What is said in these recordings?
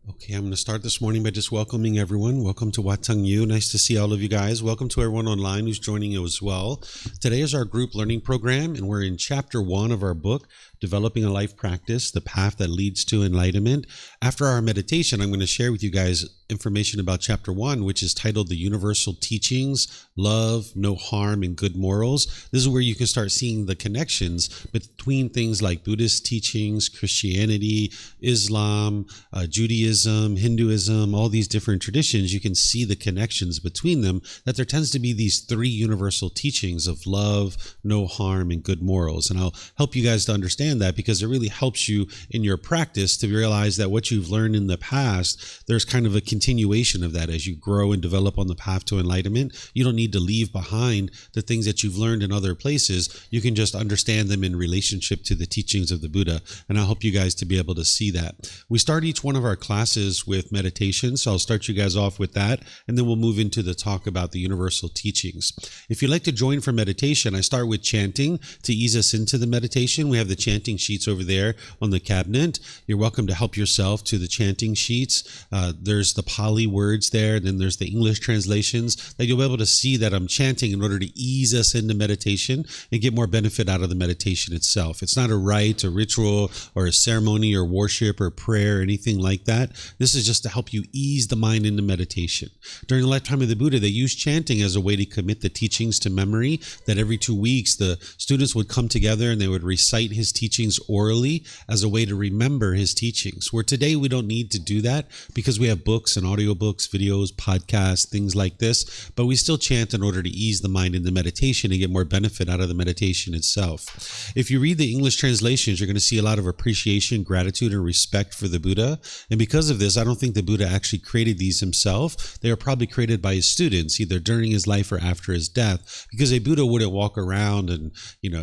Okay, I'm going to start this morning by just welcoming everyone. Welcome to Tung. Nice to see all of you guys. Welcome to everyone online who's joining as well. Today is our group learning program, and we're in chapter 1 of our book, Developing a Life Practice, The Path That Leads to Enlightenment. After our meditation, I'm going to share with you guys information about chapter 1, which is titled The Universal Teachings, Love, No Harm, and Good Morals. This is where you can start seeing the connections between things like Buddhist teachings, Christianity, Islam, Judaism, Hinduism, all these different traditions. You can see the connections between them, that there tends to be these 3 universal teachings of love, no harm, and good morals. And I'll help you guys to understand that, because it really helps you in your practice to realize that what you've learned in the past, there's kind of a continuation of that as you grow and develop on the path to enlightenment. You don't need to leave behind the things that you've learned in other places. You can just understand them in relationship to the teachings of the Buddha, and I'll help you guys to be able to see that. We start each one of our classes with meditation, so I'll start you guys off with that, and then we'll move into the talk about the universal teachings. If you'd like to join for meditation, I start with chanting to ease us into the meditation. We have the chanting sheets over there on the cabinet. You're welcome to help yourself to the chanting sheets. There's the Pali words there, then there's the English translations that you'll be able to see that I'm chanting in order to ease us into meditation and get more benefit out of the meditation itself. It's not a rite, a ritual, or a ceremony, or worship, or prayer, or anything like that. This is just to help you ease the mind into meditation. During the lifetime of the Buddha, they used chanting as a way to commit the teachings to memory, that every 2 weeks the students would come together and they would recite his teachings orally as a way to remember his teachings. Where today we don't need to do that because we have books and audiobooks, videos, podcasts, things like this, but we still chant in order to ease the mind into meditation and get more benefit out of the meditation itself. If you read the English translations, you're going to see a lot of appreciation, gratitude, and respect for the Buddha. And because of this, I don't think the Buddha actually created these himself. They are probably created by his students, either during his life or after his death, because a Buddha wouldn't walk around and,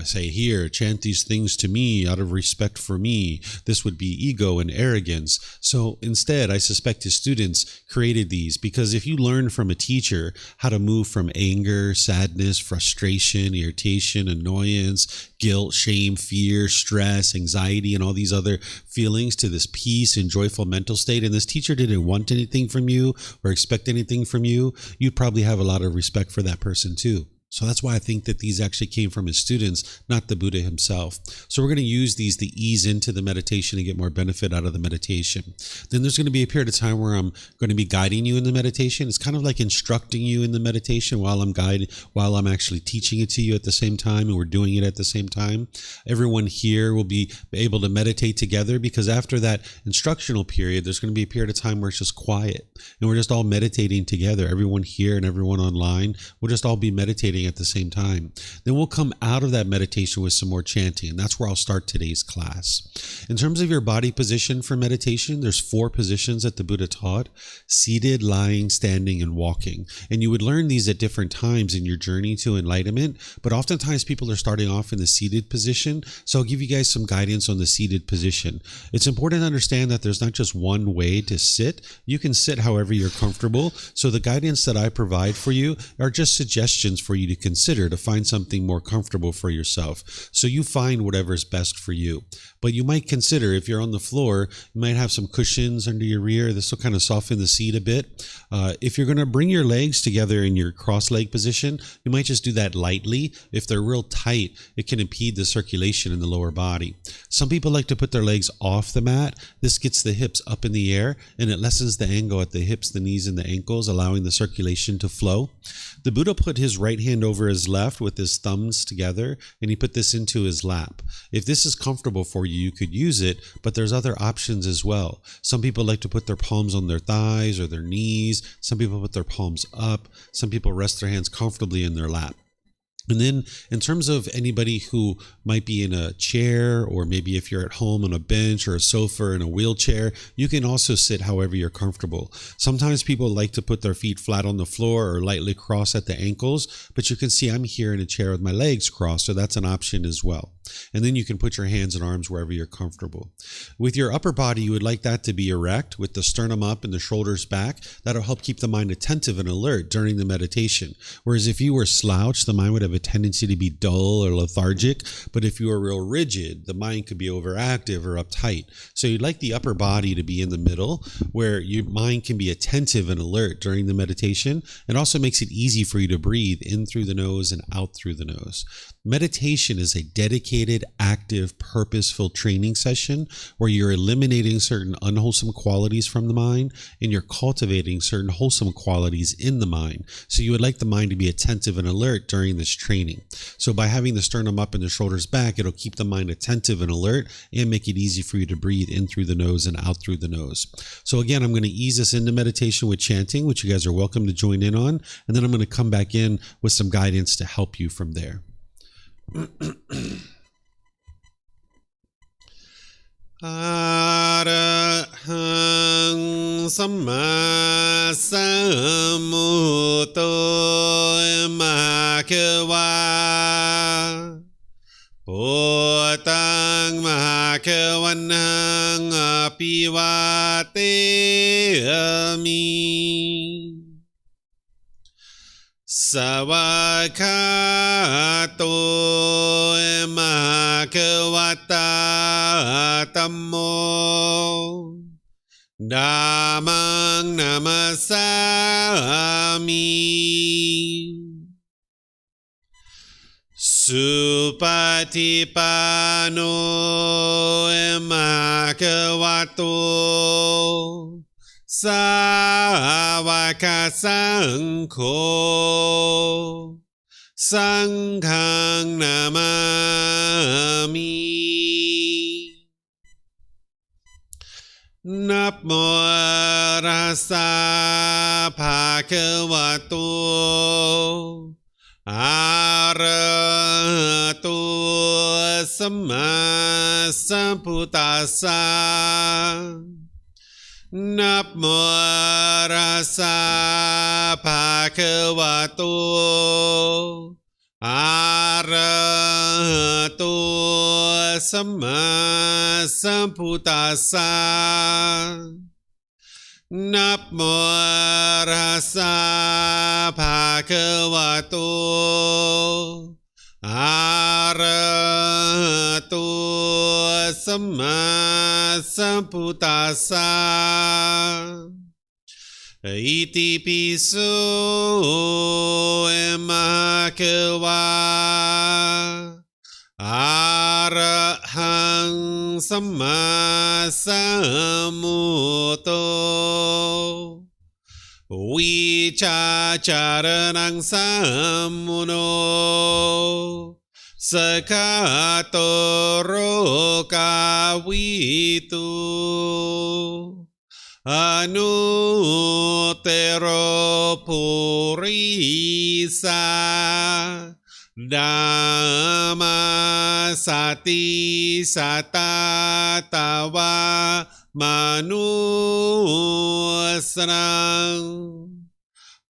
say, here, chant these things to me out of respect for me. This would be ego and arrogance. So instead, I suspect his students created these, because if you learn from a teacher how to move from anger, sadness, frustration, irritation, annoyance, guilt, shame, fear, stress, anxiety, and all these other feelings to this peace and joyful mental state, and this teacher didn't want anything from you or expect anything from you, you'd probably have a lot of respect for that person too. So that's why I think that these actually came from his students, not the Buddha himself. So we're going to use these to ease into the meditation and get more benefit out of the meditation. Then there's going to be a period of time where I'm going to be guiding you in the meditation. It's kind of like instructing you in the meditation while I'm actually teaching it to you at the same time, and we're doing it at the same time. Everyone here will be able to meditate together, because after that instructional period, there's going to be a period of time where it's just quiet and we're just all meditating together. Everyone here and everyone online will just all be meditating at the same time. Then we'll come out of that meditation with some more chanting, and that's where I'll start today's class. In terms of your body position for meditation, there's 4 positions that the Buddha taught: seated, lying, standing, and walking. And you would learn these at different times in your journey to enlightenment, but oftentimes people are starting off in the seated position, so I'll give you guys some guidance on the seated position. It's important to understand that there's not just one way to sit. You can sit however you're comfortable, so the guidance that I provide for you are just suggestions for you to consider to find something more comfortable for yourself. So you find whatever's best for you. But you might consider, if you're on the floor, you might have some cushions under your rear. This will kind of soften the seat a bit. If you're going to bring your legs together in your cross-leg position, you might just do that lightly. If they're real tight, it can impede the circulation in the lower body. Some people like to put their legs off the mat. This gets the hips up in the air, and it lessens the angle at the hips, the knees, and the ankles, allowing the circulation to flow. The Buddha put his right hand over his left with his thumbs together, and he put this into his lap. If this is comfortable for you, you could use it, but there's other options as well. Some people like to put their palms on their thighs or their knees. Some people put their palms up. Some people rest their hands comfortably in their lap. And then in terms of anybody who might be in a chair, or maybe if you're at home on a bench or a sofa or in a wheelchair, you can also sit however you're comfortable. Sometimes people like to put their feet flat on the floor or lightly cross at the ankles, but you can see I'm here in a chair with my legs crossed, so that's an option as well. And then you can put your hands and arms wherever you're comfortable. With your upper body, you would like that to be erect with the sternum up and the shoulders back. That'll help keep the mind attentive and alert during the meditation. Whereas if you were slouched, the mind would have a tendency to be dull or lethargic. But if you were real rigid, the mind could be overactive or uptight. So you'd like the upper body to be in the middle, where your mind can be attentive and alert during the meditation. It also makes it easy for you to breathe in through the nose and out through the nose. Meditation is a dedicated, active, purposeful training session where you're eliminating certain unwholesome qualities from the mind and you're cultivating certain wholesome qualities in the mind. So you would like the mind to be attentive and alert during this training. So by having the sternum up and the shoulders back, it'll keep the mind attentive and alert and make it easy for you to breathe in through the nose and out through the nose. So again, I'm going to ease us into meditation with chanting, which you guys are welcome to join in on. And then I'm going to come back in with some guidance to help you from there. Arahang Samma Sambuddho Mahakawa Bhutang Mahakavanang Apivateyami Savakato Mahakavata Tammo Dhammang Namasami Supatipano Mahakavato Savaka Sangho Sanghang Namami Namo Rasa Bhagavato Arahato Samma Sambuddhassa Namo Rasa Bhagavato Arahato Samma Sambuddhassa Namo Rasa Bhagavato Arahato Samma Sambuddhassa Iti piso Mahakawa Arahang Samma Sambuddho Vicacaranang Sammuno Sakato Rokawitu Anutero Purisa Dhamma Sati Satatawa Manusrang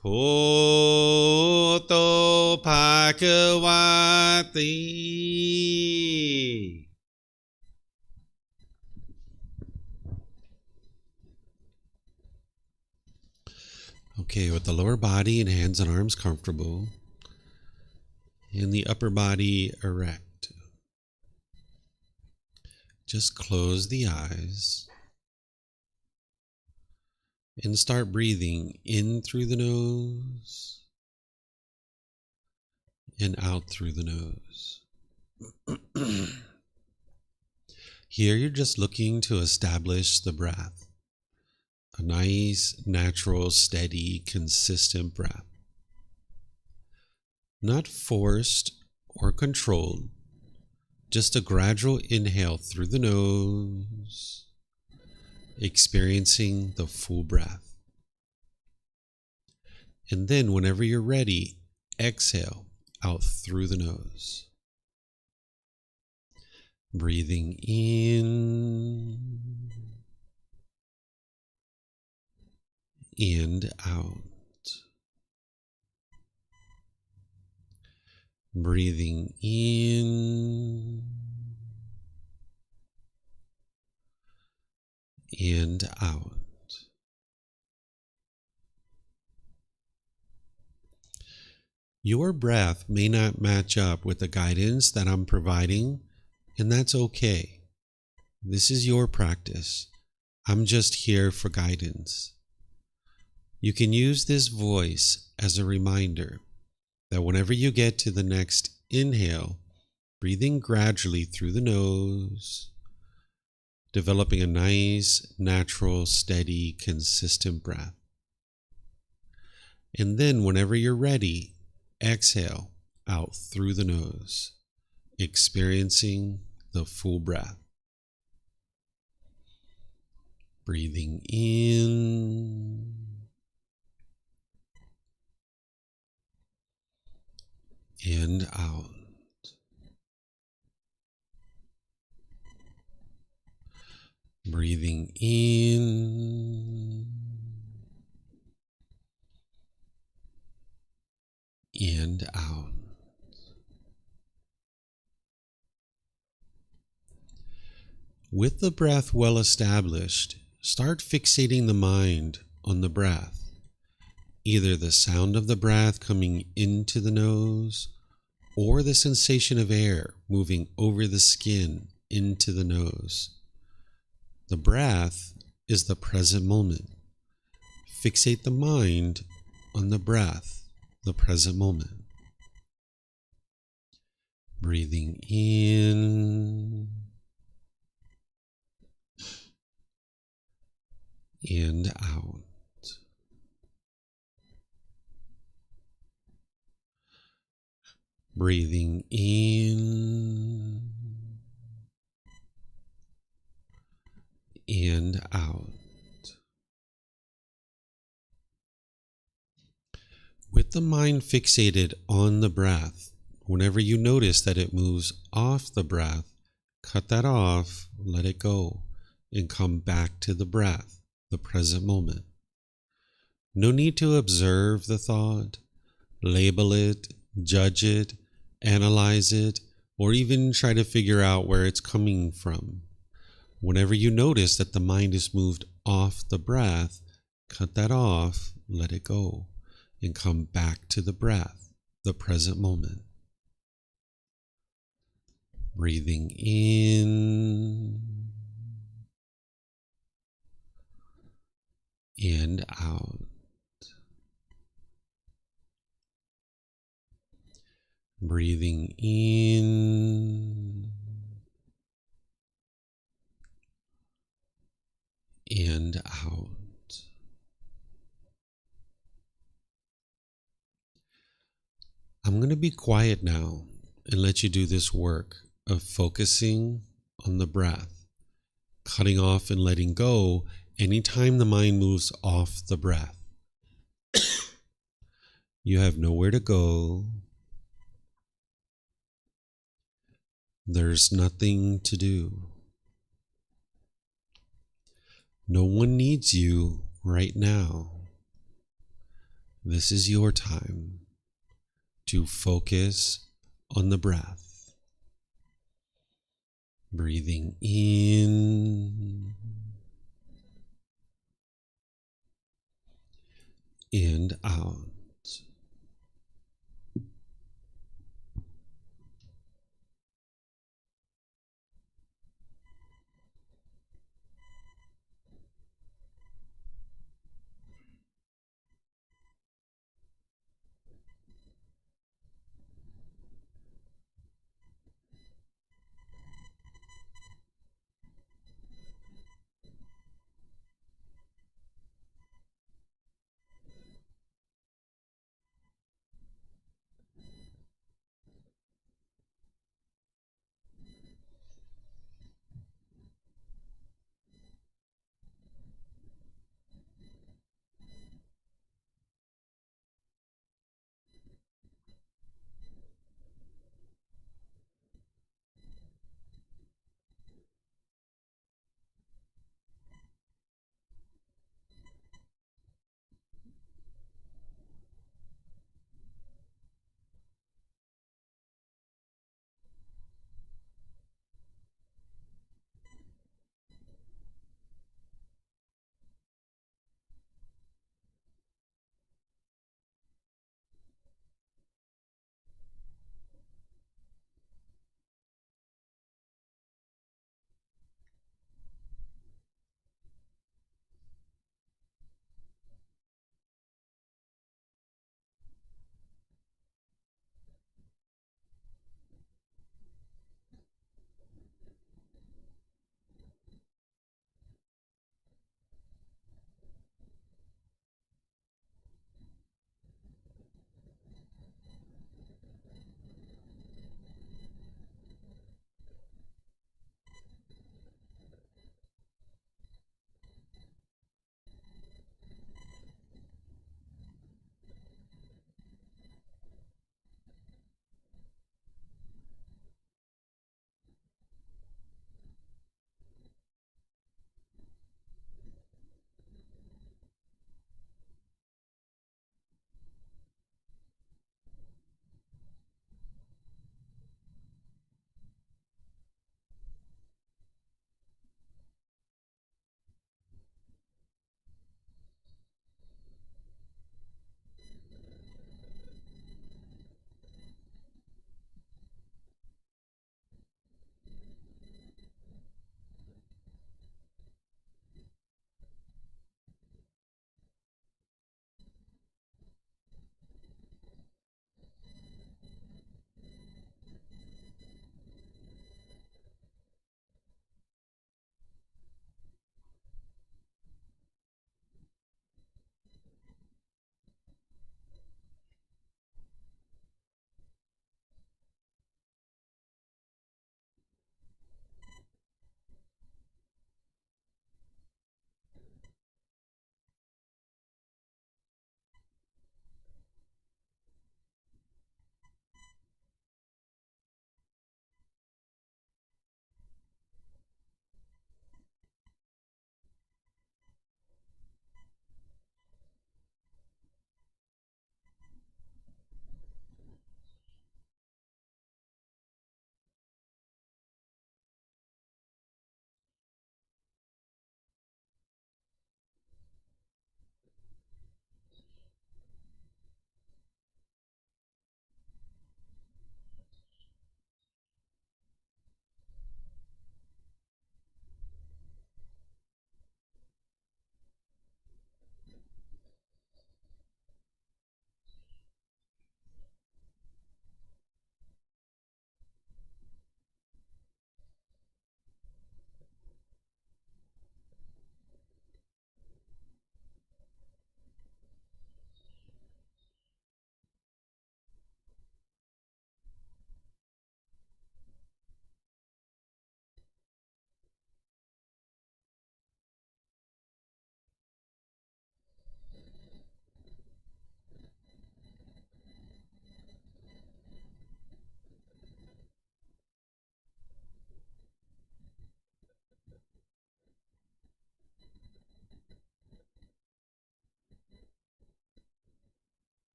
Poto Bhagavati. Okay, with the lower body and hands and arms comfortable, and the upper body erect, just close the eyes and start breathing in through the nose and out through the nose. Here you're just looking to establish the breath, a nice, natural, steady, consistent breath. Not forced or controlled, just a gradual inhale through the nose, experiencing the full breath. And then whenever you're ready, exhale out through the nose. Breathing in and out. Breathing in and out. Your breath may not match up with the guidance that I'm providing, and that's okay. This is your practice. I'm just here for guidance. You can use this voice as a reminder that whenever you get to the next inhale, breathing gradually through the nose, developing a nice, natural, steady, consistent breath. And then whenever you're ready, exhale out through the nose, experiencing the full breath. Breathing in and out. Breathing in and out. With the breath well established, start fixating the mind on the breath, either the sound of the breath coming into the nose or the sensation of air moving over the skin into the nose. The breath is the present moment. Fixate the mind on the breath, the present moment. Breathing in and out. Breathing in and out. With the mind fixated on the breath, whenever you notice that it moves off the breath, cut that off, let it go, and come back to the breath, the present moment. No need to observe the thought, label it, judge it, analyze it, or even try to figure out where it's coming from. Whenever you notice that the mind is moved off the breath, cut that off, let it go, and come back to the breath, the present moment. Breathing in and out. Breathing in and out. I'm going to be quiet now and let you do this work of focusing on the breath, cutting off and letting go anytime the mind moves off the breath. You have nowhere to go. There's nothing to do. No one needs you right now. This is your time to focus on the breath. Breathing in and out.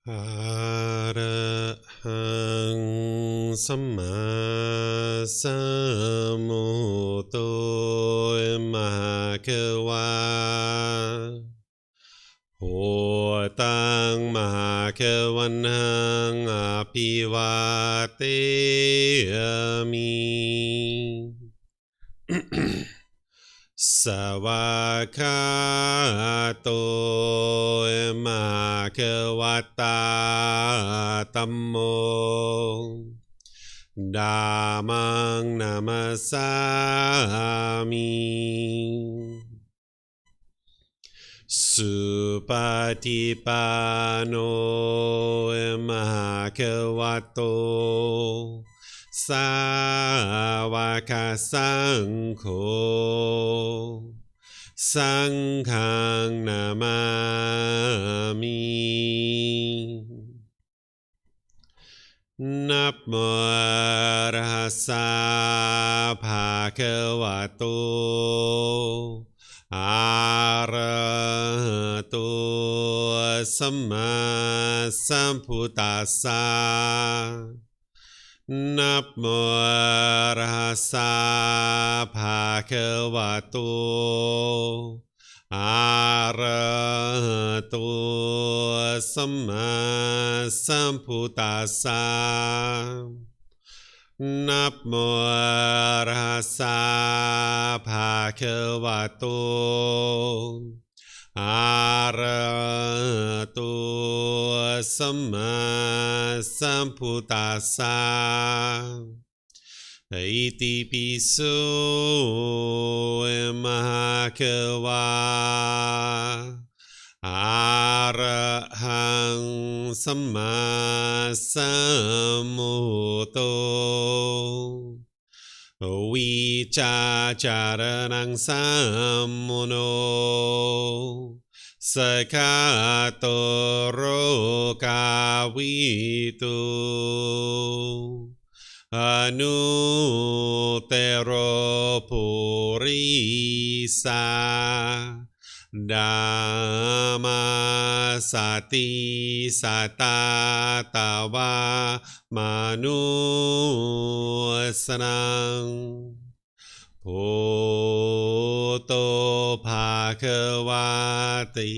อะระหังสัมมาสัมพุทโธมหาเขวาโหตังมหาเขวันหังอภิวาเทมิ สวากขาโตมหาเขวัตตาธัมโมธัมมังนามัสสามิสุปฏิปันโนมหาเขวัตโตสาวกสังโฆสังฆังนามามินับโมอะระหะสะภะคะวะโตอะระหะโตสัมมาสัมพุทธัสสะนับโมอะระหะสะภะคะวะโตอะระหะโตสัมมาสัมพุทธัสสะนับโมอะระหะสะภะคะวะโตอะระหะโตสัมมาสัมพุทธัสสะอิติปิโสมหาเขวาอะระหังสัมมาสัมพุทโธวิจาจารณังสัมมุโนสกขาโตโรกาวิตุอนุเตโรปุริสาดัมมาสติสัตตาตาวามนุสนังพุทโธภาควาติ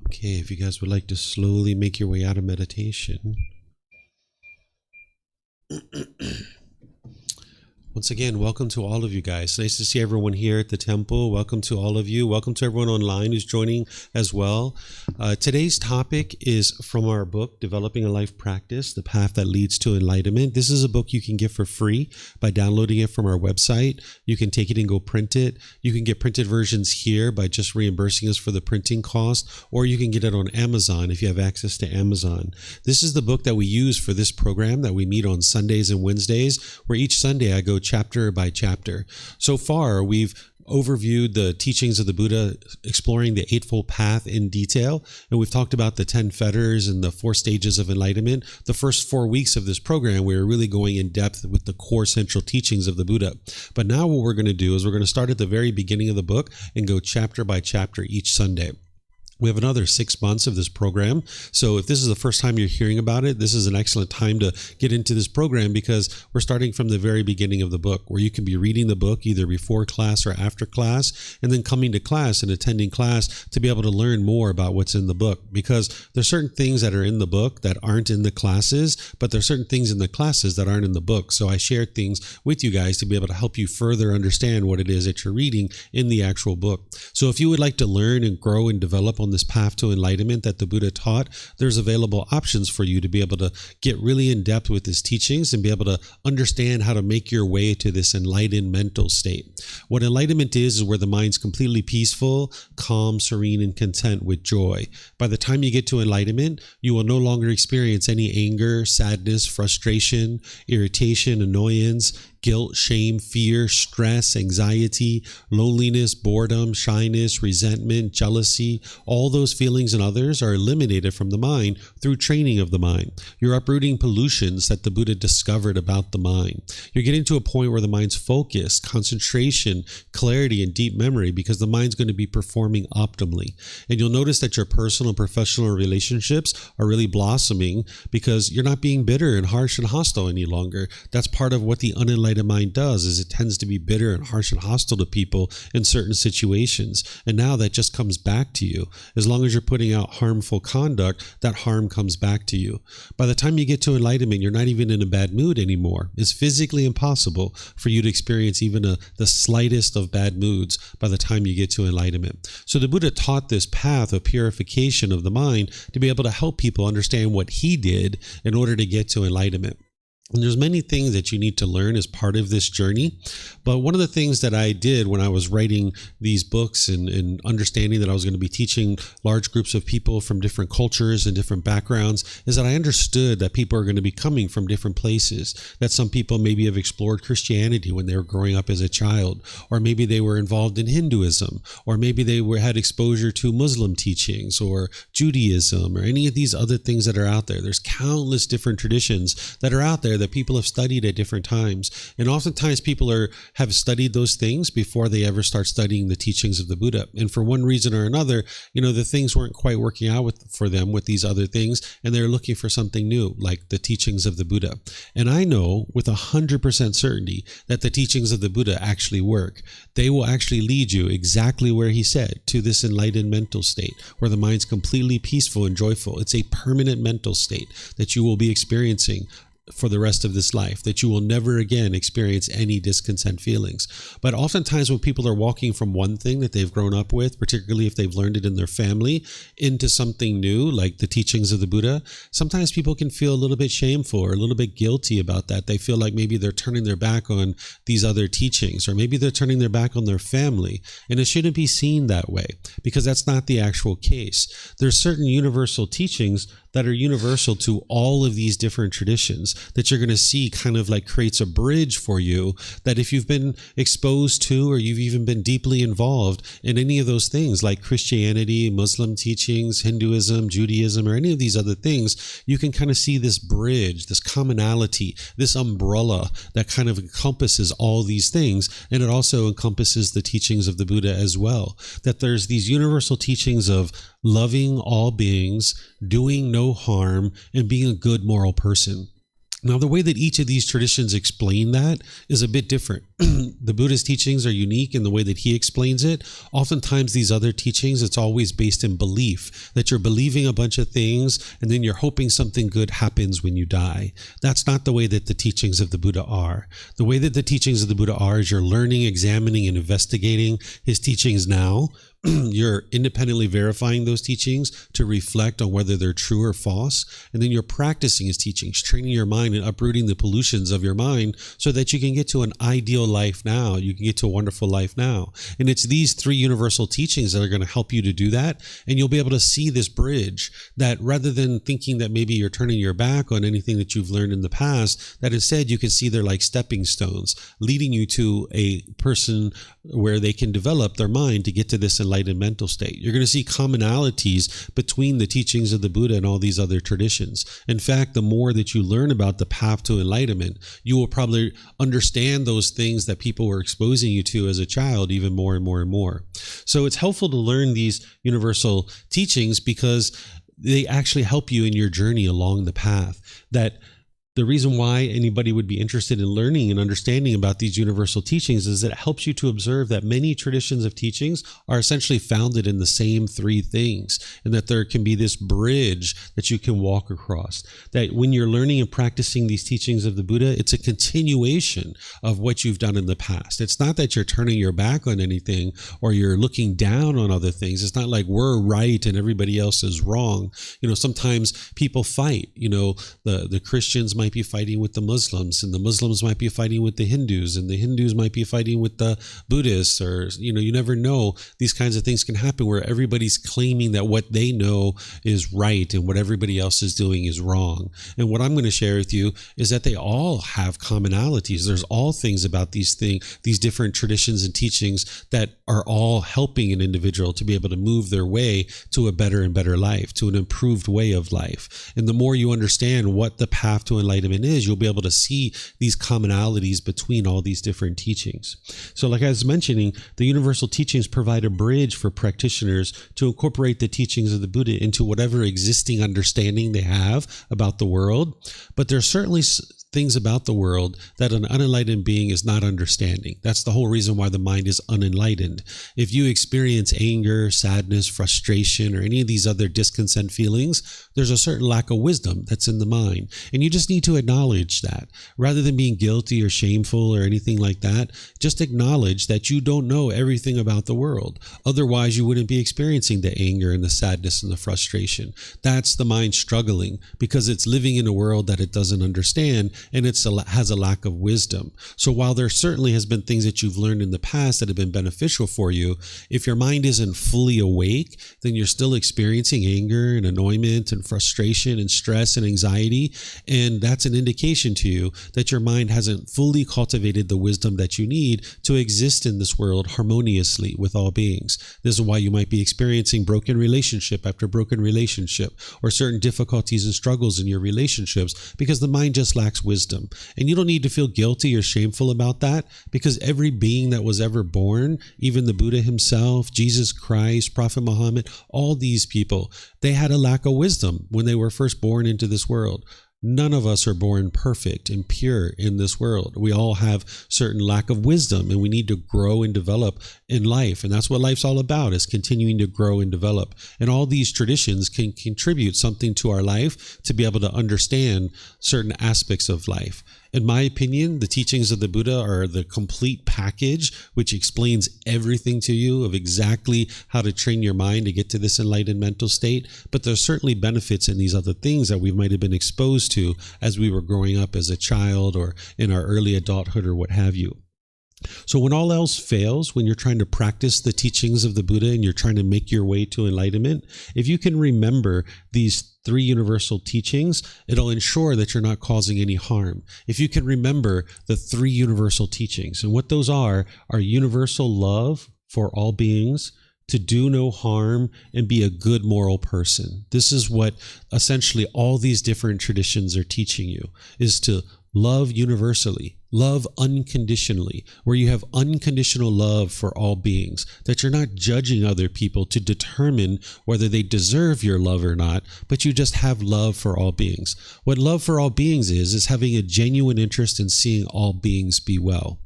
Okay, if you guys would like to slowly make your way out of meditation. Once again, welcome to all of you guys. Nice to see everyone here at the temple. Welcome to all of you. Welcome to everyone online who's joining as well. Today's topic is from our book, Developing a Life Practice, The Path That Leads to Enlightenment. This is a book you can get for free by downloading it from our website. You can take it and go print it. You can get printed versions here by just reimbursing us for the printing cost, or you can get it on Amazon if you have access to Amazon. This is the book that we use for this program that we meet on Sundays and Wednesdays, where each Sunday I go chapter by chapter. So far, we've overviewed the teachings of the Buddha, exploring the Eightfold Path in detail, and we've talked about the 10 fetters and the 4 stages of enlightenment. The first 4 weeks of this program, we were really going in depth with the core central teachings of the Buddha. But now what we're going to do is we're going to start at the very beginning of the book and go chapter by chapter each Sunday. We have another 6 months of this program. So if this is the first time you're hearing about it, this is an excellent time to get into this program, because we're starting from the very beginning of the book, where you can be reading the book either before class or after class, and then coming to class and attending class to be able to learn more about what's in the book. Because there's certain things that are in the book that aren't in the classes, but there's certain things in the classes that aren't in the book. So I share things with you guys to be able to help you further understand what it is that you're reading in the actual book. So if you would like to learn and grow and develop on this path to enlightenment that the Buddha taught, there's available options for you to be able to get really in depth with his teachings and be able to understand how to make your way to this enlightened mental state. What enlightenment is where the mind's completely peaceful, calm, serene, and content with joy. By the time you get to enlightenment, you will no longer experience any anger, sadness, frustration, irritation, annoyance, guilt, shame, fear, stress, anxiety, loneliness, boredom, shyness, resentment, jealousy. All those feelings and others are eliminated from the mind through training of the mind. You're uprooting pollutions that the Buddha discovered about the mind. You're getting to a point where the mind's focus, concentration, clarity, and deep memory, because the mind's going to be performing optimally. And you'll notice that your personal and professional relationships are really blossoming because you're not being bitter and harsh and hostile any longer. That's part of what the unenlightened mind does, is it tends to be bitter and harsh and hostile to people in certain situations. And now that just comes back to you. As long as you're putting out harmful conduct, that harm comes back to you. By the time you get to enlightenment, you're not even in a bad mood anymore. It's physically impossible for you to experience even the slightest of bad moods by the time you get to enlightenment. So the Buddha taught this path of purification of the mind to be able to help people understand what he did in order to get to enlightenment. And there's many things that you need to learn as part of this journey. But one of the things that I did when I was writing these books and understanding that I was going to be teaching large groups of people from different cultures and different backgrounds is that I understood that people are going to be coming from different places, that some people maybe have explored Christianity when they were growing up as a child, or maybe they were involved in Hinduism, or maybe they had exposure to Muslim teachings or Judaism or any of these other things that are out there. There's countless different traditions that are out there that people have studied at different times. And oftentimes people have studied those things before they ever start studying the teachings of the Buddha. And for one reason or another, the things weren't quite working out for them with these other things, and they're looking for something new, like the teachings of the Buddha. And I know with 100% certainty that the teachings of the Buddha actually work. They will actually lead you exactly where he said, to this enlightened mental state, where the mind's completely peaceful and joyful. It's a permanent mental state that you will be experiencing for the rest of this life, that you will never again experience any discontent feelings. But oftentimes when people are walking from one thing that they've grown up with, particularly if they've learned it in their family, into something new, like the teachings of the Buddha, sometimes people can feel a little bit shameful or a little bit guilty about that. They feel like maybe they're turning their back on these other teachings, or maybe they're turning their back on their family. And it shouldn't be seen that way, because that's not the actual case. There's certain universal teachings that are universal to all of these different traditions that you're going to see kind of like creates a bridge for you, that if you've been exposed to, or you've even been deeply involved in any of those things like Christianity, Muslim teachings, Hinduism, Judaism, or any of these other things, you can kind of see this bridge, this commonality, this umbrella that kind of encompasses all these things. And it also encompasses the teachings of the Buddha as well, that there's these universal teachings of loving all beings, doing no harm, and being a good moral person. Now, the way that each of these traditions explain that is a bit different. The Buddha's teachings are unique in the way that he explains it. Oftentimes, these other teachings, it's always based in belief, that you're believing a bunch of things and then you're hoping something good happens when you die. That's not the way that the teachings of the Buddha are. The way that the teachings of the Buddha are is you're learning, examining, and investigating his teachings now. You're independently verifying those teachings to reflect on whether they're true or false. And then you're practicing his teachings, training your mind and uprooting the pollutions of your mind so that you can get to an ideal life now. You can get to a wonderful life now. And it's these three universal teachings that are going to help you to do that. And you'll be able to see this bridge, that rather than thinking that maybe you're turning your back on anything that you've learned in the past, that instead you can see they're like stepping stones leading you to a person where they can develop their mind to get to this enlightened mental state. You're going to see commonalities between the teachings of the Buddha and all these other traditions. In fact, the more that you learn about the path to enlightenment, you will probably understand those things that people were exposing you to as a child even more and more and more. So it's helpful to learn these universal teachings because they actually help you in your journey along the path. That the reason why anybody would be interested in learning and understanding about these universal teachings is that it helps you to observe that many traditions of teachings are essentially founded in the same three things, and that there can be this bridge that you can walk across. That when you're learning and practicing these teachings of the Buddha, it's a continuation of what you've done in the past. It's not that you're turning your back on anything or you're looking down on other things. It's not like we're right and everybody else is wrong. Sometimes people fight. The Christians might might be fighting with the Muslims, and the Muslims might be fighting with the Hindus, and the Hindus might be fighting with the Buddhists, or, you never know. These kinds of things can happen where everybody's claiming that what they know is right and what everybody else is doing is wrong. And what I'm going to share with you is that they all have commonalities. There's all things about these different traditions and teachings that are all helping an individual to be able to move their way to a better and better life, to an improved way of life. And the more you understand what the path to enlightenment is, you'll be able to see these commonalities between all these different teachings. So like I was mentioning, the universal teachings provide a bridge for practitioners to incorporate the teachings of the Buddha into whatever existing understanding they have about the world. But there's certainly things about the world that an unenlightened being is not understanding. That's the whole reason why the mind is unenlightened. If you experience anger, sadness, frustration, or any of these other discontent feelings, there's a certain lack of wisdom that's in the mind. And you just need to acknowledge that. Rather than being guilty or shameful or anything like that, just acknowledge that you don't know everything about the world. Otherwise, you wouldn't be experiencing the anger and the sadness and the frustration. That's the mind struggling because it's living in a world that it doesn't understand, and it has a lack of wisdom. So while there certainly has been things that you've learned in the past that have been beneficial for you, if your mind isn't fully awake, then you're still experiencing anger and annoyance and frustration and stress and anxiety. And that's an indication to you that your mind hasn't fully cultivated the wisdom that you need to exist in this world harmoniously with all beings. This is why you might be experiencing broken relationship after broken relationship, or certain difficulties and struggles in your relationships, because the mind just lacks wisdom. And you don't need to feel guilty or shameful about that, because every being that was ever born, even the Buddha himself, Jesus Christ, Prophet Muhammad, all these people, they had a lack of wisdom when they were first born into this world. None of us are born perfect and pure in this world. We all have certain lack of wisdom, and we need to grow and develop in life. And that's what life's all about, is continuing to grow and develop. And all these traditions can contribute something to our life to be able to understand certain aspects of life. In my opinion, the teachings of the Buddha are the complete package, which explains everything to you of exactly how to train your mind to get to this enlightened mental state. But there's certainly benefits in these other things that we might have been exposed to as we were growing up as a child or in our early adulthood or what have you. So when all else fails, when you're trying to practice the teachings of the Buddha and you're trying to make your way to enlightenment, if you can remember these three universal teachings, it'll ensure that you're not causing any harm. If you can remember the three universal teachings, and what those are universal love for all beings, to do no harm, and be a good moral person. This is what essentially all these different traditions are teaching you, is to love universally, love unconditionally, where you have unconditional love for all beings, that you're not judging other people to determine whether they deserve your love or not, but you just have love for all beings. What love for all beings is having a genuine interest in seeing all beings be well.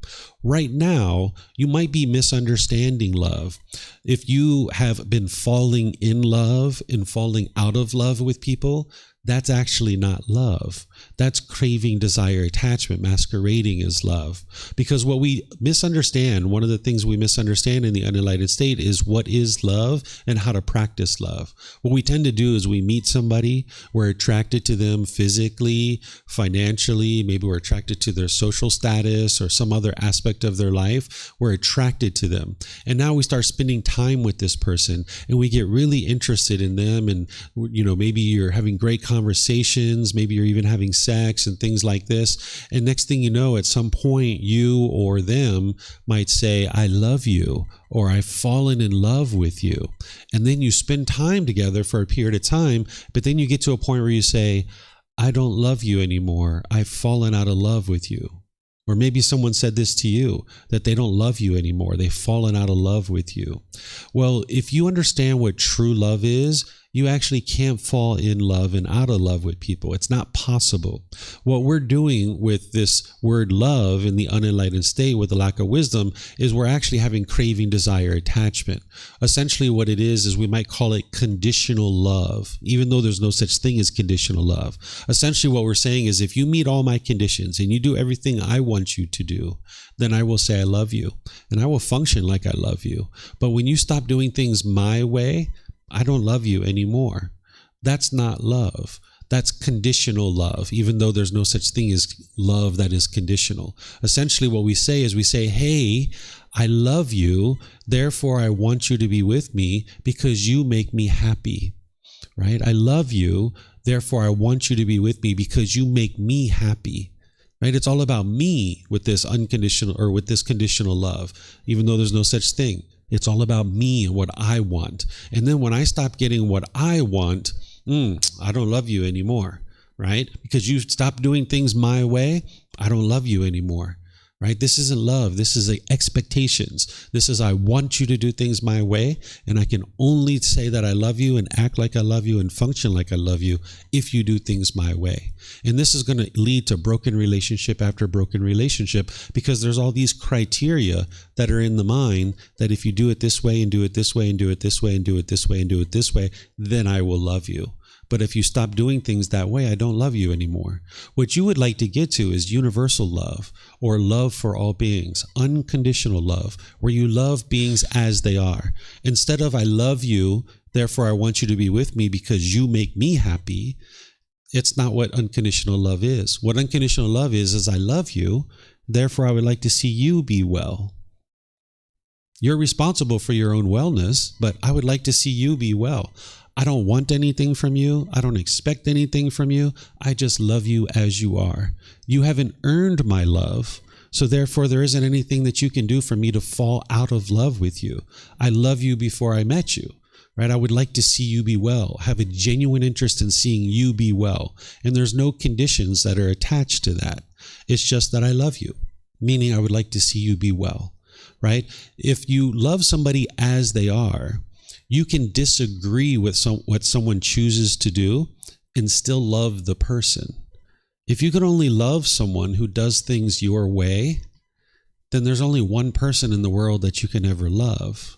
Right now, you might be misunderstanding love. If you have been falling in love and falling out of love with people, that's actually not love. That's craving, desire, attachment masquerading as love. Because what we misunderstand, one of the things we misunderstand in the unenlightened state is what is love and how to practice love. What we tend to do is we meet somebody, we're attracted to them physically, financially, maybe we're attracted to their social status or some other aspect of their life. We're attracted to them. And now we start spending time with this person and we get really interested in them. And, maybe you're having great conversations, maybe you're even having sex and things like this. And next thing you know, at some point, you or them might say, I love you, or I've fallen in love with you. And then you spend time together for a period of time, but then you get to a point where you say, I don't love you anymore. I've fallen out of love with you. Or maybe someone said this to you, that they don't love you anymore. They've fallen out of love with you. Well, if you understand what true love is, you actually can't fall in love and out of love with people. It's not possible. What we're doing with this word love in the unenlightened state with the lack of wisdom is we're actually having craving, desire, attachment. Essentially what it is we might call it conditional love, even though there's no such thing as conditional love. Essentially what we're saying is if you meet all my conditions and you do everything I want you to do, then I will say I love you and I will function like I love you. But when you stop doing things my way, I don't love you anymore. That's not love. That's conditional love, even though there's no such thing as love that is conditional. Essentially what we say is we say, hey, I love you, therefore I want you to be with me because you make me happy, right? I love you, therefore I want you to be with me because you make me happy, right? It's all about me with this unconditional or with this conditional love, even though there's no such thing. It's all about me and what I want. And then when I stop getting what I want, I don't love you anymore, right? Because you stop doing things my way, I don't love you anymore, right? This isn't love. This is expectations. This is, I want you to do things my way, and I can only say that I love you and act like I love you and function like I love you if you do things my way. And this is going to lead to broken relationship after broken relationship, because there's all these criteria that are in the mind that if you do it this way and do it this way and do it this way and do it this way and do it this way, then I will love you. But if you stop doing things that way, I don't love you anymore. What you would like to get to is universal love, or love for all beings, unconditional love, where you love beings as they are. Instead of I love you, therefore I want you to be with me because you make me happy, it's not what unconditional love is. What unconditional love is I love you, therefore I would like to see you be well. You're responsible for your own wellness, but I would like to see you be well. I don't want anything from you. I don't expect anything from you. I just love you as you are. You haven't earned my love, so therefore there isn't anything that you can do for me to fall out of love with you. I love you before I met you, right? I would like to see you be well, have a genuine interest in seeing you be well. And there's no conditions that are attached to that. It's just that I love you, meaning I would like to see you be well, right? If you love somebody as they are, you can disagree with what someone chooses to do and still love the person. If you could only love someone who does things your way, then there's only one person in the world that you can ever love.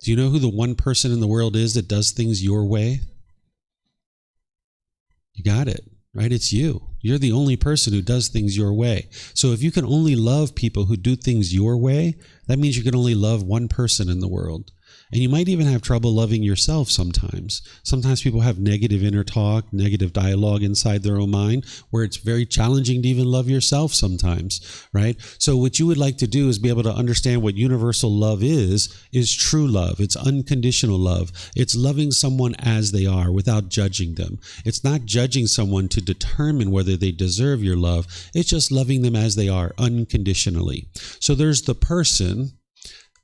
Do you know who the one person in the world is that does things your way? You got it, right? It's you. You're the only person who does things your way. So if you can only love people who do things your way, that means you can only love one person in the world. And you might even have trouble loving yourself sometimes. Sometimes people have negative inner talk, negative dialogue inside their own mind, where it's very challenging to even love yourself sometimes, right? So what you would like to do is be able to understand what universal love is true love. It's unconditional love. It's loving someone as they are without judging them. It's not judging someone to determine whether they deserve your love. It's just loving them as they are unconditionally. So there's the person.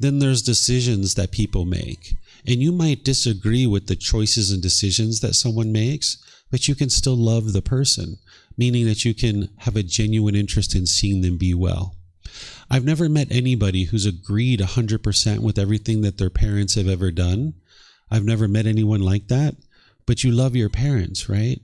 Then there's decisions that people make. And you might disagree with the choices and decisions that someone makes, but you can still love the person, meaning that you can have a genuine interest in seeing them be well. I've never met anybody who's agreed 100% with everything that their parents have ever done. I've never met anyone like that, but you love your parents, right?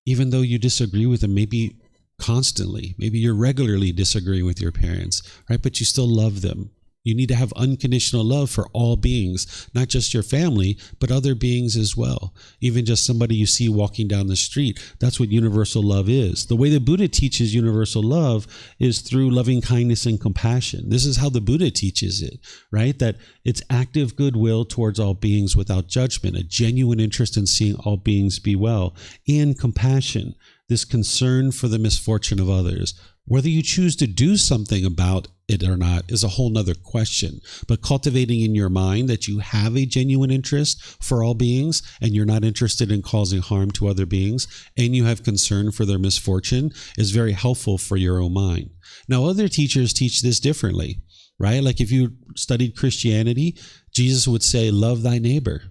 Even though you disagree with them, maybe constantly, maybe you're regularly disagreeing with your parents, right? But you still love them. You need to have unconditional love for all beings, not just your family, but other beings as well. Even just somebody you see walking down the street. That's what universal love is. The way the Buddha teaches universal love is through loving kindness and compassion. This is how the Buddha teaches it, right? That it's active goodwill towards all beings without judgment, a genuine interest in seeing all beings be well, and compassion, this concern for the misfortune of others. Whether you choose to do something about it or not is a whole nother question. But cultivating in your mind that you have a genuine interest for all beings and you're not interested in causing harm to other beings and you have concern for their misfortune is very helpful for your own mind. Now, other teachers teach this differently, right? Like if you studied Christianity, Jesus would say, love thy neighbor.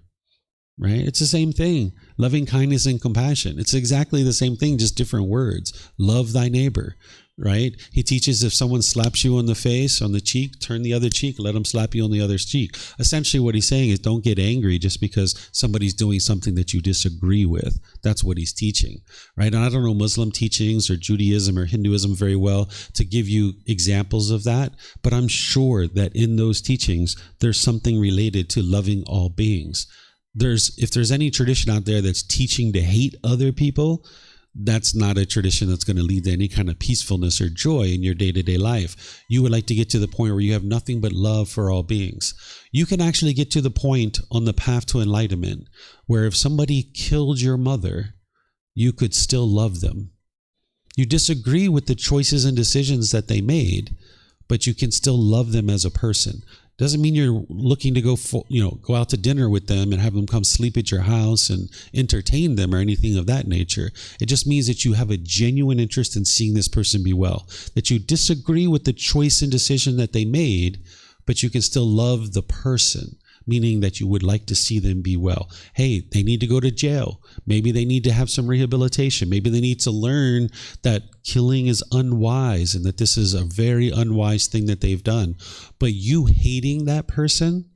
Right? It's the same thing. Loving kindness and compassion. It's exactly the same thing, just different words. Love thy neighbor. Right? He teaches if someone slaps you on the face, on the cheek, turn the other cheek, let them slap you on the other cheek. Essentially what he's saying is don't get angry just because somebody's doing something that you disagree with. That's what he's teaching. Right? And I don't know Muslim teachings or Judaism or Hinduism very well to give you examples of that, but I'm sure that in those teachings, there's something related to loving all beings. If there's any tradition out there that's teaching to hate other people, that's not a tradition that's going to lead to any kind of peacefulness or joy in your day-to-day life. You would like to get to the point where you have nothing but love for all beings. You can actually get to the point on the path to enlightenment where if somebody killed your mother, you could still love them. You disagree with the choices and decisions that they made, but you can still love them as a person. Doesn't mean you're looking to go out to dinner with them and have them come sleep at your house and entertain them or anything of that nature. It just means that you have a genuine interest in seeing this person be well, that you disagree with the choice and decision that they made, but you can still love the person, meaning that you would like to see them be well. Hey, they need to go to jail. Maybe they need to have some rehabilitation. Maybe they need to learn that killing is unwise and that this is a very unwise thing that they've done. But you hating that person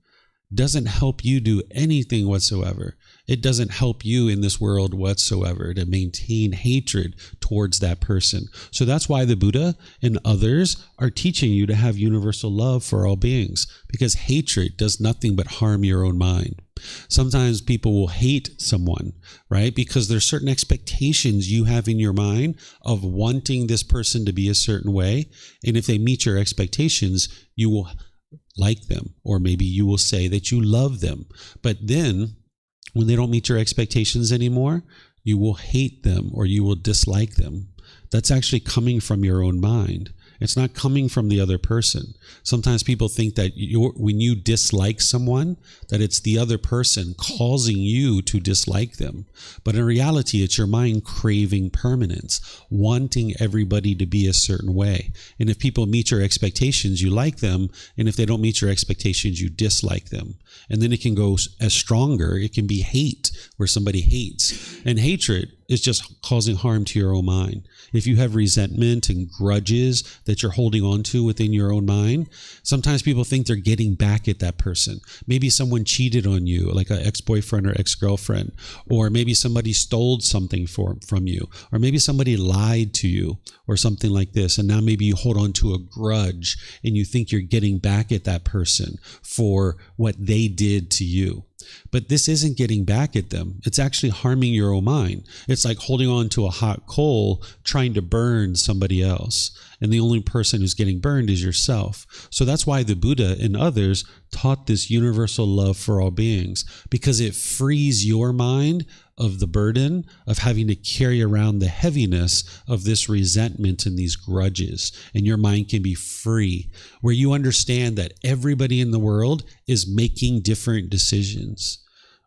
doesn't help you do anything whatsoever. It doesn't help you in this world whatsoever to maintain hatred towards that person. So that's why the Buddha and others are teaching you to have universal love for all beings, because hatred does nothing but harm your own mind. Sometimes people will hate someone, right? Because there's certain expectations you have in your mind of wanting this person to be a certain way. And if they meet your expectations, you will like them, or maybe you will say that you love them. But then when they don't meet your expectations anymore, you will hate them or you will dislike them. That's actually coming from your own mind. It's not coming from the other person. Sometimes people think that when you dislike someone, that it's the other person causing you to dislike them. But in reality, it's your mind craving permanence, wanting everybody to be a certain way. And if people meet your expectations, you like them. And if they don't meet your expectations, you dislike them. And then it can go as stronger. It can be hate, where somebody hates. And hatred is just causing harm to your own mind. If you have resentment and grudges that you're holding on to within your own mind, sometimes people think they're getting back at that person. Maybe someone cheated on you, like an ex-boyfriend or ex-girlfriend, or maybe somebody stole something from you, or maybe somebody lied to you or something like this. And now maybe you hold on to a grudge and you think you're getting back at that person for what they did to you. But this isn't getting back at them. It's actually harming your own mind. It's like holding on to a hot coal, trying to burn somebody else. And the only person who's getting burned is yourself. So that's why the Buddha and others taught this universal love for all beings, because it frees your mind of the burden of having to carry around the heaviness of this resentment and these grudges. And your mind can be free, where you understand that everybody in the world is making different decisions.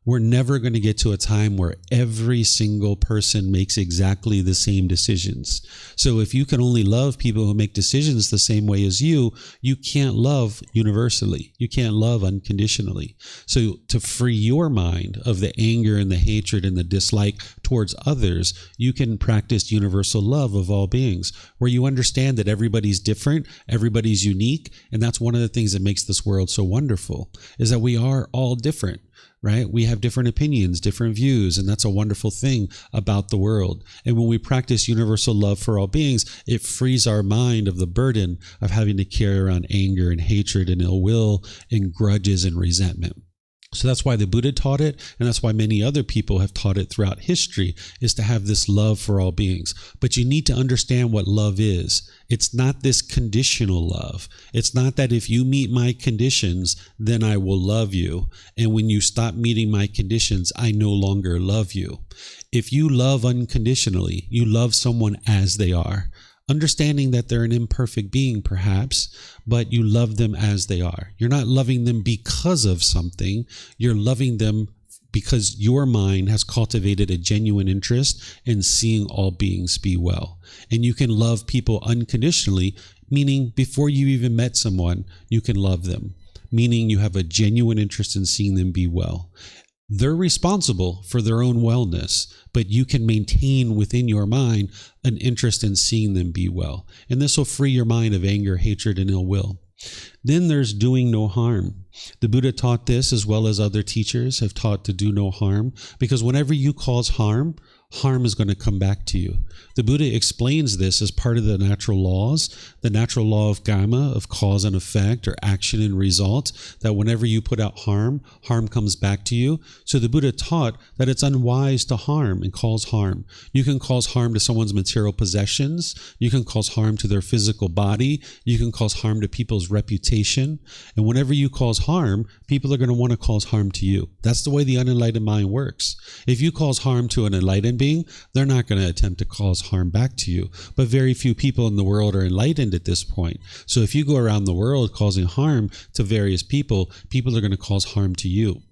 We're never going to get to a time where every single person makes exactly the same decisions. So if you can only love people who make decisions the same way as you can't love universally. You can't love unconditionally. So to free your mind of the anger and the hatred and the dislike towards others, you can practice universal love of all beings, where you understand that everybody's different, everybody's unique. And that's one of the things that makes this world so wonderful, is that we are all different. Right? We have different opinions, different views, and that's a wonderful thing about the world. And when we practice universal love for all beings, it frees our mind of the burden of having to carry around anger and hatred and ill will and grudges and resentment. So that's why the Buddha taught it, and that's why many other people have taught it throughout history, is to have this love for all beings. But you need to understand what love is. It's not this conditional love. It's not that if you meet my conditions, then I will love you. And when you stop meeting my conditions, I no longer love you. If you love unconditionally, you love someone as they are, understanding that they're an imperfect being perhaps, but you love them as they are. You're not loving them because of something. You're loving them because your mind has cultivated a genuine interest in seeing all beings be well. And you can love people unconditionally, meaning before you even met someone, you can love them, meaning you have a genuine interest in seeing them be well. They're responsible for their own wellness, but you can maintain within your mind an interest in seeing them be well. And this will free your mind of anger, hatred, and ill will. Then there's doing no harm. The Buddha taught this, as well as other teachers have taught to do no harm, because whenever you cause harm, harm is going to come back to you. The Buddha explains this as part of the natural laws, the natural law of karma, of cause and effect, or action and result, that whenever you put out harm, harm comes back to you. So the Buddha taught that it's unwise to harm and cause harm. You can cause harm to someone's material possessions. You can cause harm to their physical body. You can cause harm to people's reputation. And whenever you cause cause harm, people are going to want to cause harm to you. That's the way the unenlightened mind works. If you cause harm to an enlightened being, they're not going to attempt to cause harm back to you. But very few people in the world are enlightened at this point. So if you go around the world causing harm to various people, people are going to cause harm to you.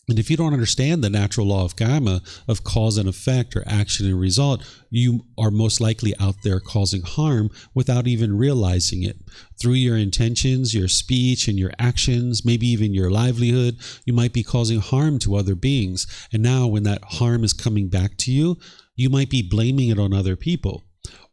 And if you don't understand the natural law of karma, of cause and effect or action and result, you are most likely out there causing harm without even realizing it. Through your intentions, your speech, and your actions, maybe even your livelihood, you might be causing harm to other beings. And now when that harm is coming back to you, you might be blaming it on other people.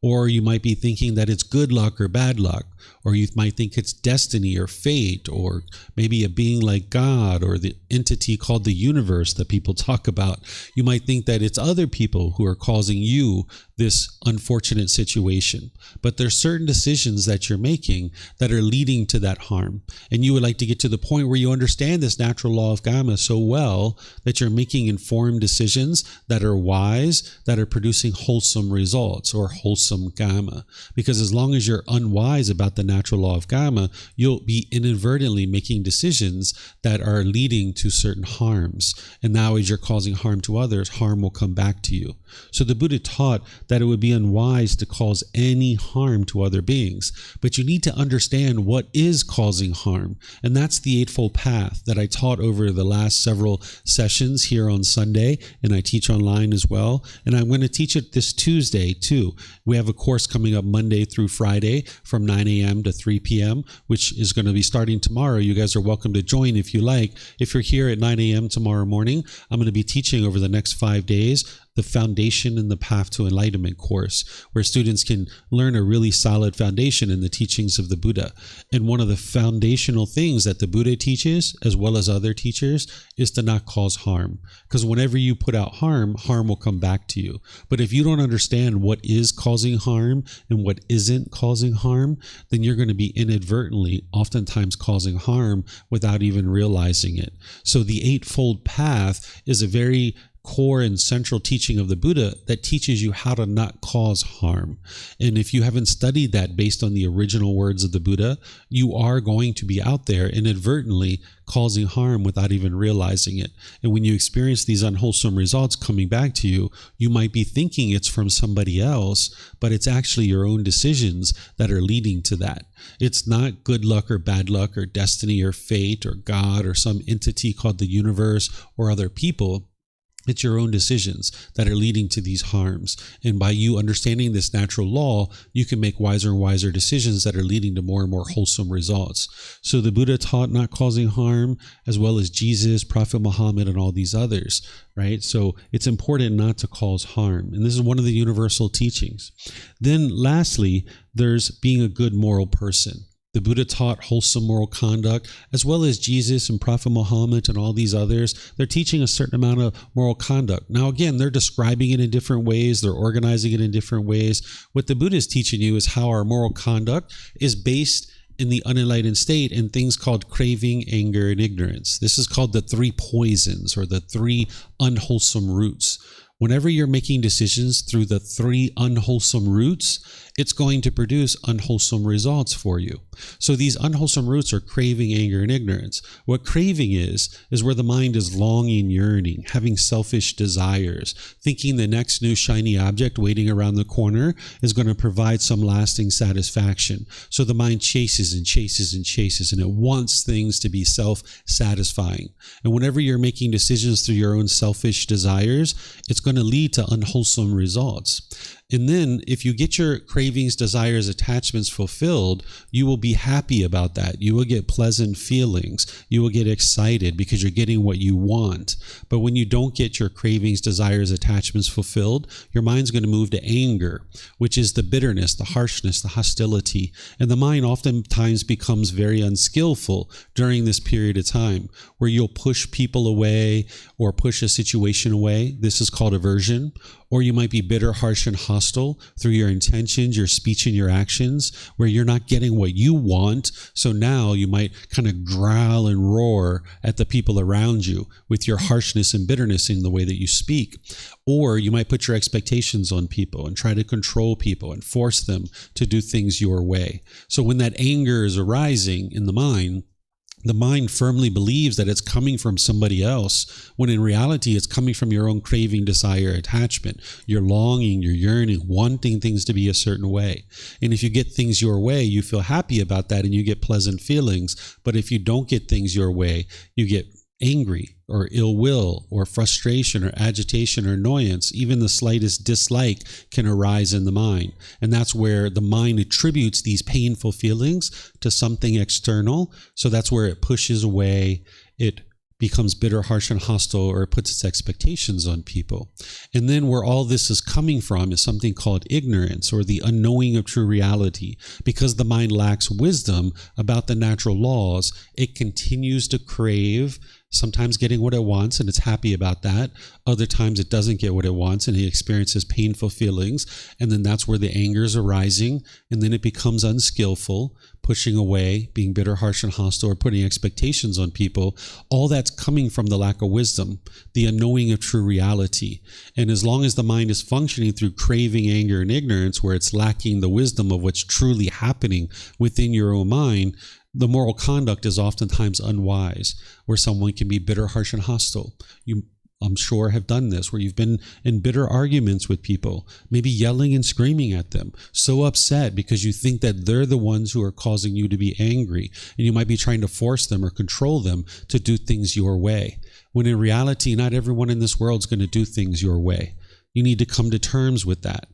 Or you might be thinking that it's good luck or bad luck, or you might think it's destiny or fate, or maybe a being like God or the entity called the universe that people talk about. You might think that it's other people who are causing you this unfortunate situation. But there's certain decisions that you're making that are leading to that harm. And you would like to get to the point where you understand this natural law of karma so well that you're making informed decisions that are wise, that are producing wholesome results or wholesome karma. Because as long as you're unwise about the natural law of karma, you'll be inadvertently making decisions that are leading to certain harms. And now as you're causing harm to others, harm will come back to you. So the Buddha taught that it would be unwise to cause any harm to other beings. But you need to understand what is causing harm. And that's the Eightfold Path that I taught over the last several sessions here on Sunday, and I teach online as well. And I'm going to teach it this Tuesday too. We have a course coming up Monday through Friday from 9 a.m. to 3 p.m., which is going to be starting tomorrow. You guys are welcome to join if you like. If you're here at 9 a.m. tomorrow morning, I'm going to be teaching over the next 5 days the Foundation and the Path to Enlightenment course, where students can learn a really solid foundation in the teachings of the Buddha. And one of the foundational things that the Buddha teaches, as well as other teachers, is to not cause harm. Because whenever you put out harm, harm will come back to you. But if you don't understand what is causing harm and what isn't causing harm, then you're going to be inadvertently, oftentimes causing harm without even realizing it. So the Eightfold Path is a very core and central teaching of the Buddha that teaches you how to not cause harm. And if you haven't studied that based on the original words of the Buddha, you are going to be out there inadvertently causing harm without even realizing it. And when you experience these unwholesome results coming back to you, you might be thinking it's from somebody else, but it's actually your own decisions that are leading to that. It's not good luck or bad luck or destiny or fate or God or some entity called the universe or other people. It's your own decisions that are leading to these harms. And by you understanding this natural law, you can make wiser and wiser decisions that are leading to more and more wholesome results. So the Buddha taught not causing harm, as well as Jesus, Prophet Muhammad, and all these others, right? So it's important not to cause harm. And this is one of the universal teachings. Then lastly, there's being a good moral person. The Buddha taught wholesome moral conduct, as well as Jesus and Prophet Muhammad and all these others. They're teaching a certain amount of moral conduct. Now, again, they're describing it in different ways. They're organizing it in different ways. What the Buddha is teaching you is how our moral conduct is based in the unenlightened state in things called craving, anger, and ignorance. This is called the three poisons or the three unwholesome roots. Whenever you're making decisions through the three unwholesome roots, it's going to produce unwholesome results for you. So these unwholesome roots are craving, anger, and ignorance. What craving is where the mind is longing, yearning, having selfish desires, thinking the next new shiny object waiting around the corner is going to provide some lasting satisfaction. So the mind chases and chases and chases, and it wants things to be self-satisfying. And whenever you're making decisions through your own selfish desires, it's going to lead to unwholesome results. And then if you get your cravings, desires, attachments fulfilled, you will be happy about that. You will get pleasant feelings. You will get excited because you're getting what you want. But when you don't get your cravings, desires, attachments fulfilled, your mind's going to move to anger, which is the bitterness, the harshness, the hostility. And the mind oftentimes becomes very unskillful during this period of time, where you'll push people away or push a situation away. This is called aversion. Or you might be bitter, harsh, and hostile through your intentions, your speech, and your actions, where you're not getting what you want. So now you might kind of growl and roar at the people around you with your harshness and bitterness in the way that you speak. Or you might put your expectations on people and try to control people and force them to do things your way. So when that anger is arising in the mind, The mind firmly believes that it's coming from somebody else, when in reality it's coming from your own craving, desire, attachment. You're longing, you're yearning, wanting things to be a certain way. And if you get things your way, you feel happy about that and you get pleasant feelings. But if you don't get things your way, you get angry or ill will or frustration or agitation or annoyance. Even the slightest dislike can arise in the mind. And that's where the mind attributes these painful feelings to something external. So that's where it pushes away, it becomes bitter, harsh, and hostile, or it puts its expectations on people. And then where all this is coming from is something called ignorance, or the unknowing of true reality. Because the mind lacks wisdom about the natural laws, it continues to crave, sometimes getting what it wants, and it's happy about that. Other times it doesn't get what it wants, and it experiences painful feelings. And then that's where the anger is arising, and then it becomes unskillful, pushing away, being bitter, harsh, and hostile, or putting expectations on people. All that's coming from the lack of wisdom, the unknowing of true reality. And as long as the mind is functioning through craving, anger, and ignorance, where it's lacking the wisdom of what's truly happening within your own mind, the moral conduct is oftentimes unwise, where someone can be bitter, harsh, and hostile. You, I'm sure, have done this, where you've been in bitter arguments with people, maybe yelling and screaming at them, so upset because you think that they're the ones who are causing you to be angry, and you might be trying to force them or control them to do things your way, when in reality, not everyone in this world is going to do things your way. You need to come to terms with that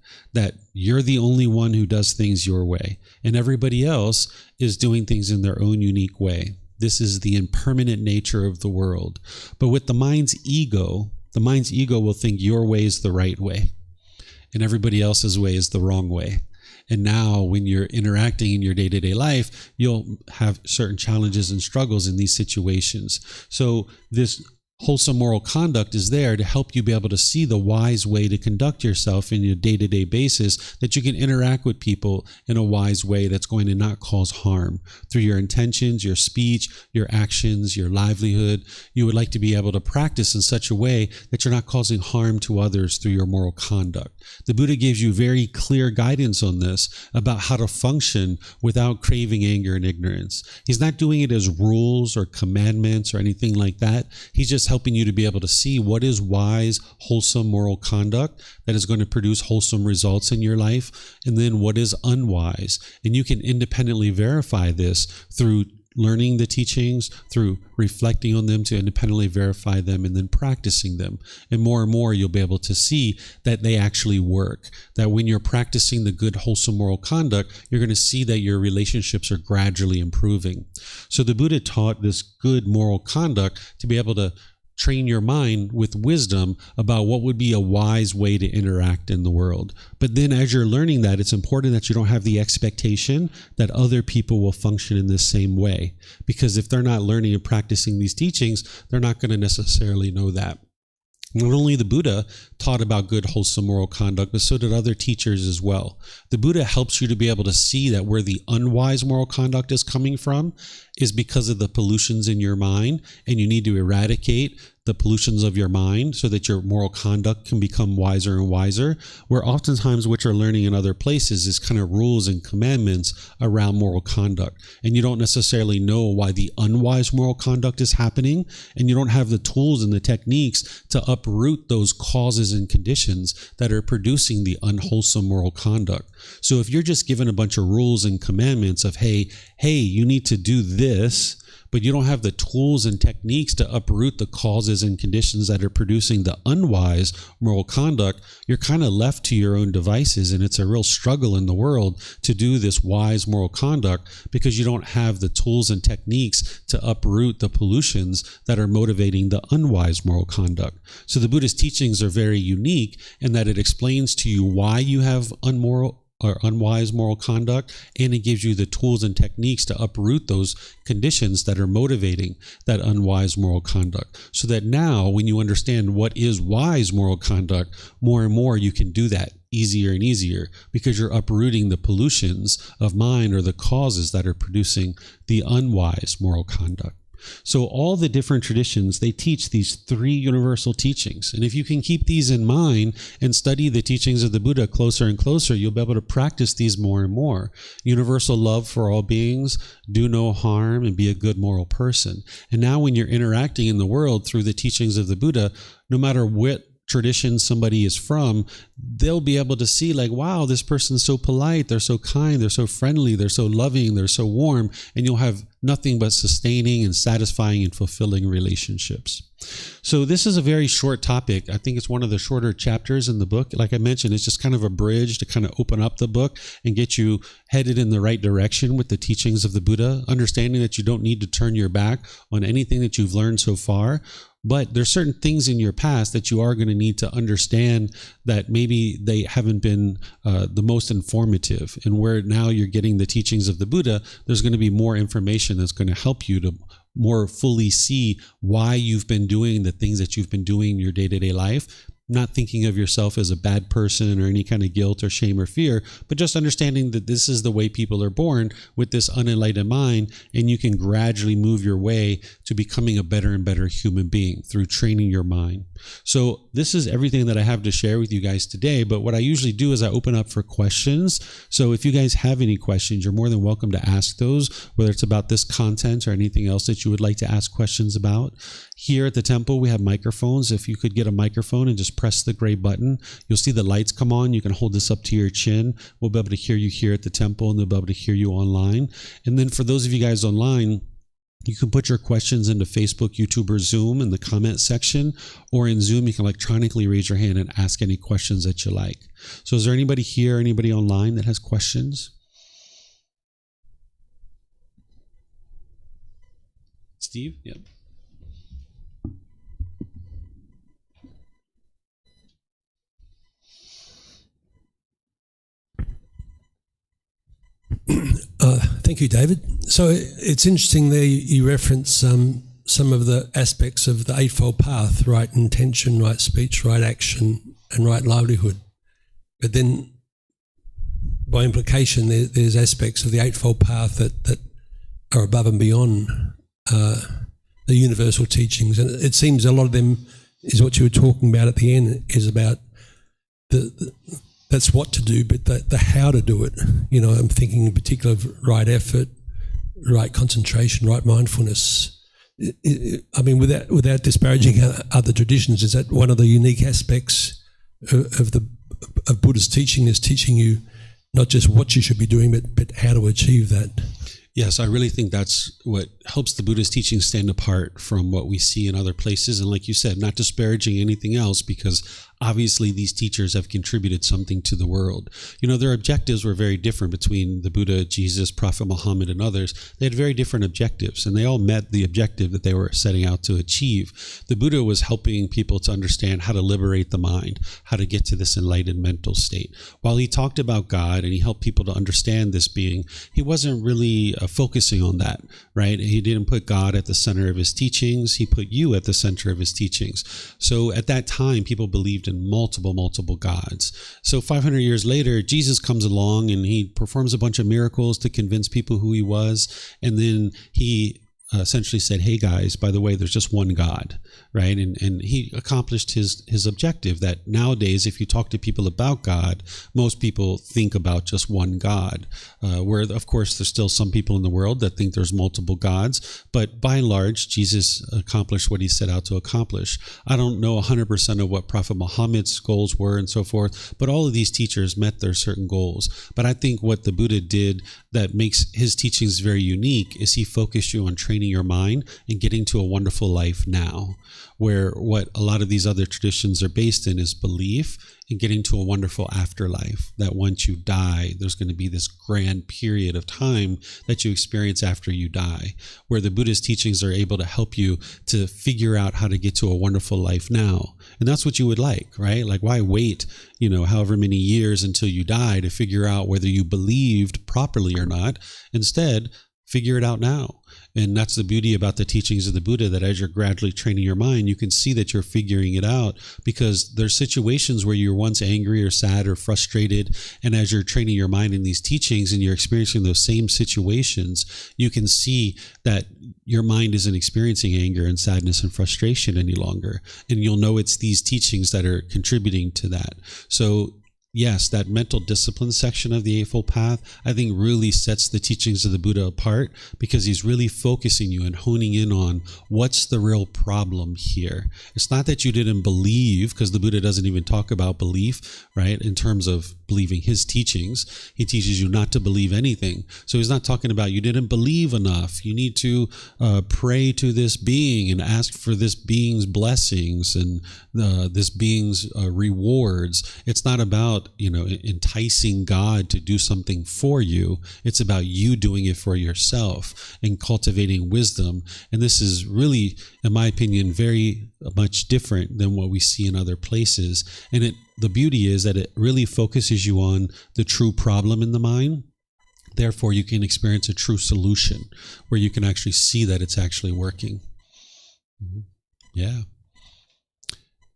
you're the only one who does things your way, and everybody else is doing things in their own unique way. This is the impermanent nature of the world. But with the mind's ego will think your way is the right way, and everybody else's way is the wrong way. And now when you're interacting in your day-to-day life, you'll have certain challenges and struggles in these situations. So this wholesome moral conduct is there to help you be able to see the wise way to conduct yourself in your day-to-day basis, that you can interact with people in a wise way that's going to not cause harm through your intentions, your speech, your actions, your livelihood. You would like to be able to practice in such a way that you're not causing harm to others through your moral conduct. The Buddha gives you very clear guidance on this about how to function without craving, anger, and ignorance. He's not doing it as rules or commandments or anything like that. He's just helping you to be able to see what is wise, wholesome moral conduct that is going to produce wholesome results in your life, and then what is unwise. And you can independently verify this through learning the teachings, through reflecting on them to independently verify them, and then practicing them. And more you'll be able to see that they actually work. That when you're practicing the good, wholesome moral conduct, you're going to see that your relationships are gradually improving. So the Buddha taught this good moral conduct to be able to train your mind with wisdom about what would be a wise way to interact in the world. But then as you're learning that, it's important that you don't have the expectation that other people will function in this same way. Because if they're not learning and practicing these teachings, they're not going to necessarily know that. Not only the Buddha taught about good, wholesome moral conduct, but so did other teachers as well. The Buddha helps you to be able to see that where the unwise moral conduct is coming from is because of the pollutions in your mind, and you need to eradicate the pollutions of your mind so that your moral conduct can become wiser and wiser, where oftentimes what you're learning in other places is kind of rules and commandments around moral conduct. And you don't necessarily know why the unwise moral conduct is happening, and you don't have the tools and the techniques to uproot those causes and conditions that are producing the unwholesome moral conduct. So if you're just given a bunch of rules and commandments of, hey, you need to do this, but you don't have the tools and techniques to uproot the causes and conditions that are producing the unwise moral conduct, you're kind of left to your own devices. And it's a real struggle in the world to do this wise moral conduct because you don't have the tools and techniques to uproot the pollutions that are motivating the unwise moral conduct. So the Buddhist teachings are very unique in that it explains to you why you have unwise moral conduct, and it gives you the tools and techniques to uproot those conditions that are motivating that unwise moral conduct. So that now when you understand what is wise moral conduct, more and more you can do that easier and easier because you're uprooting the pollutions of mind or the causes that are producing the unwise moral conduct. So all the different traditions, they teach these three universal teachings. And if you can keep these in mind and study the teachings of the Buddha closer and closer, you'll be able to practice these more and more. Universal love for all beings, do no harm, and be a good moral person. And now when you're interacting in the world through the teachings of the Buddha, no matter what tradition somebody is from, they'll be able to see like, wow, this person's so polite, they're so kind, they're so friendly, they're so loving, they're so warm, and you'll have nothing but sustaining and satisfying and fulfilling relationships. So this is a very short topic. I think it's one of the shorter chapters in the book. Like I mentioned, it's just kind of a bridge to kind of open up the book and get you headed in the right direction with the teachings of the Buddha, understanding that you don't need to turn your back on anything that you've learned so far. But there's certain things in your past that you are going to need to understand that maybe they haven't been the most informative. And where now you're getting the teachings of the Buddha, there's going to be more information that's going to help you to more fully see why you've been doing the things that you've been doing in your day-to-day life. Not thinking of yourself as a bad person or any kind of guilt or shame or fear, but just understanding that this is the way people are born with this unenlightened mind, and you can gradually move your way to becoming a better and better human being through training your mind. So this is everything that I have to share with you guys today, but what I usually do is I open up for questions. So if you guys have any questions, you're more than welcome to ask those, whether it's about this content or anything else that you would like to ask questions about. Here at the temple, we have microphones. If you could get a microphone and just press the gray button, you'll see the lights come on. You can hold this up to your chin. We'll be able to hear you here at the temple, and they'll be able to hear you online. And then for those of you guys online, you can put your questions into Facebook, YouTube, or Zoom in the comment section, or in Zoom, you can electronically raise your hand and ask any questions that you like. So is there anybody here, anybody online that has questions? Steve? Yep. Thank you, David. So it's interesting there you reference some of the aspects of the Eightfold Path, right intention, right speech, right action, and right livelihood. But then by implication, there's aspects of the Eightfold Path that are above and beyond the universal teachings. And it seems a lot of them is what you were talking about at the end, is about that's what to do, but the how to do it. You know, I'm thinking in particular of right effort, right concentration, right mindfulness. I mean, without disparaging other traditions, is that one of the unique aspects of Buddha's teaching, is teaching you not just what you should be doing, but how to achieve that? Yes, I really think that's what helps the Buddha's teaching stand apart from what we see in other places. And like you said, not disparaging anything else, because obviously these teachers have contributed something to the world. You know, their objectives were very different between the Buddha, Jesus, Prophet Muhammad, and others. They had very different objectives, and they all met the objective that they were setting out to achieve. The Buddha was helping people to understand how to liberate the mind, how to get to this enlightened mental state. While he talked about God and he helped people to understand this being, he wasn't really focusing on that, right? He didn't put God at the center of his teachings. He put you at the center of his teachings. So at that time, people believed in multiple gods. So 500 years later, Jesus comes along and he performs a bunch of miracles to convince people who he was. And then he essentially said, hey guys, by the way, there's just one God, right? And he accomplished his objective, that nowadays, if you talk to people about God, most people think about just one God, where of course there's still some people in the world that think there's multiple gods, but by and large, Jesus accomplished what he set out to accomplish. I don't know 100% of what Prophet Muhammad's goals were and so forth, but all of these teachers met their certain goals. But I think what the Buddha did that makes his teachings very unique is he focused you on training your mind and getting to a wonderful life now, where what a lot of these other traditions are based in is belief and getting to a wonderful afterlife, that once you die, there's going to be this grand period of time that you experience after you die, where the Buddha's teachings are able to help you to figure out how to get to a wonderful life now. And that's what you would like, right? Like, why wait, however many years until you die to figure out whether you believed properly or not? Instead, figure it out now. And that's the beauty about the teachings of the Buddha, that as you're gradually training your mind, you can see that you're figuring it out, because there's situations where you're once angry or sad or frustrated. And as you're training your mind in these teachings and you're experiencing those same situations, you can see that your mind isn't experiencing anger and sadness and frustration any longer. And you'll know it's these teachings that are contributing to that. So yes, that mental discipline section of the Eightfold Path, I think, really sets the teachings of the Buddha apart, because he's really focusing you and honing in on what's the real problem here. It's not that you didn't believe, because the Buddha doesn't even talk about belief, right? In terms of believing his teachings, he teaches you not to believe anything. So he's not talking about you didn't believe enough. You need to pray to this being and ask for this being's blessings and this being's rewards. It's not about enticing God to do something for you. It's about you doing it for yourself and cultivating wisdom. And this is really, in my opinion, very much different than what we see in other places. And the beauty is that it really focuses you on the true problem in the mind. Therefore, you can experience a true solution where you can actually see that it's actually working. Yeah.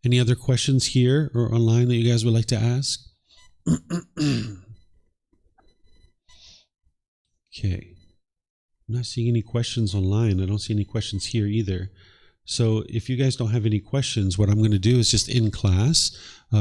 Any other questions here or online that you guys would like to ask? Okay. I'm not seeing any questions online. I don't see any questions here either. So if you guys don't have any questions, what I'm going to do is just end class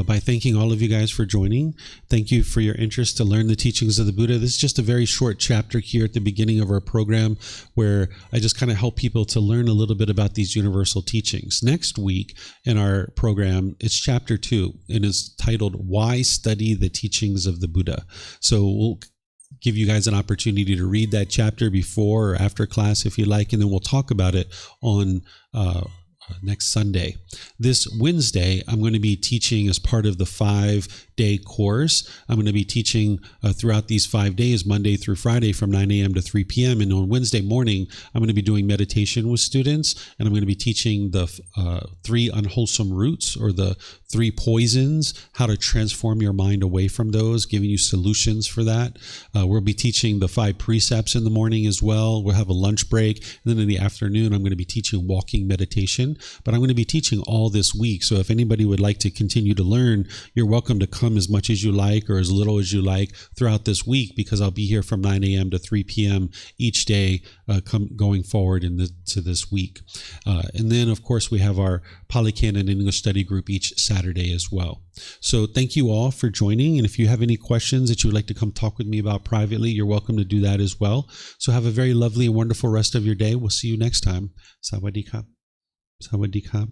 by thanking all of you guys for joining. Thank you for your interest to learn the teachings of the Buddha. This is just a very short chapter here at the beginning of our program, where I just kind of help people to learn a little bit about these universal teachings. Next week in our program, it's chapter 2, and it's titled, Why Study the Teachings of the Buddha? So we'll give you guys an opportunity to read that chapter before or after class if you like, and then we'll talk about it on next Sunday. This Wednesday, I'm going to be teaching as part of the 5-day course. I'm going to be teaching throughout these 5 days, Monday through Friday, from 9 a.m. to 3 p.m. And on Wednesday morning, I'm going to be doing meditation with students, and I'm going to be teaching the 3 unwholesome roots, or the 3 poisons, how to transform your mind away from those, giving you solutions for that. We'll be teaching the 5 precepts in the morning as well. We'll have a lunch break. And then in the afternoon, I'm going to be teaching walking meditation. But I'm going to be teaching all this week. So if anybody would like to continue to learn, you're welcome to come as much as you like or as little as you like throughout this week, because I'll be here from 9 a.m. to 3 p.m. each day going forward to this week. And then, of course, we have our Pali Canon English study group each Saturday as well. So thank you all for joining. And if you have any questions that you would like to come talk with me about privately, you're welcome to do that as well. So have a very lovely and wonderful rest of your day. We'll see you next time. Sawadee-khap. Sawadee-khap.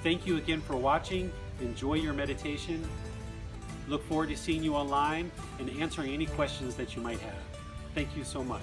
Thank you again for watching. Enjoy your meditation. Look forward to seeing you online and answering any questions that you might have. Thank you so much.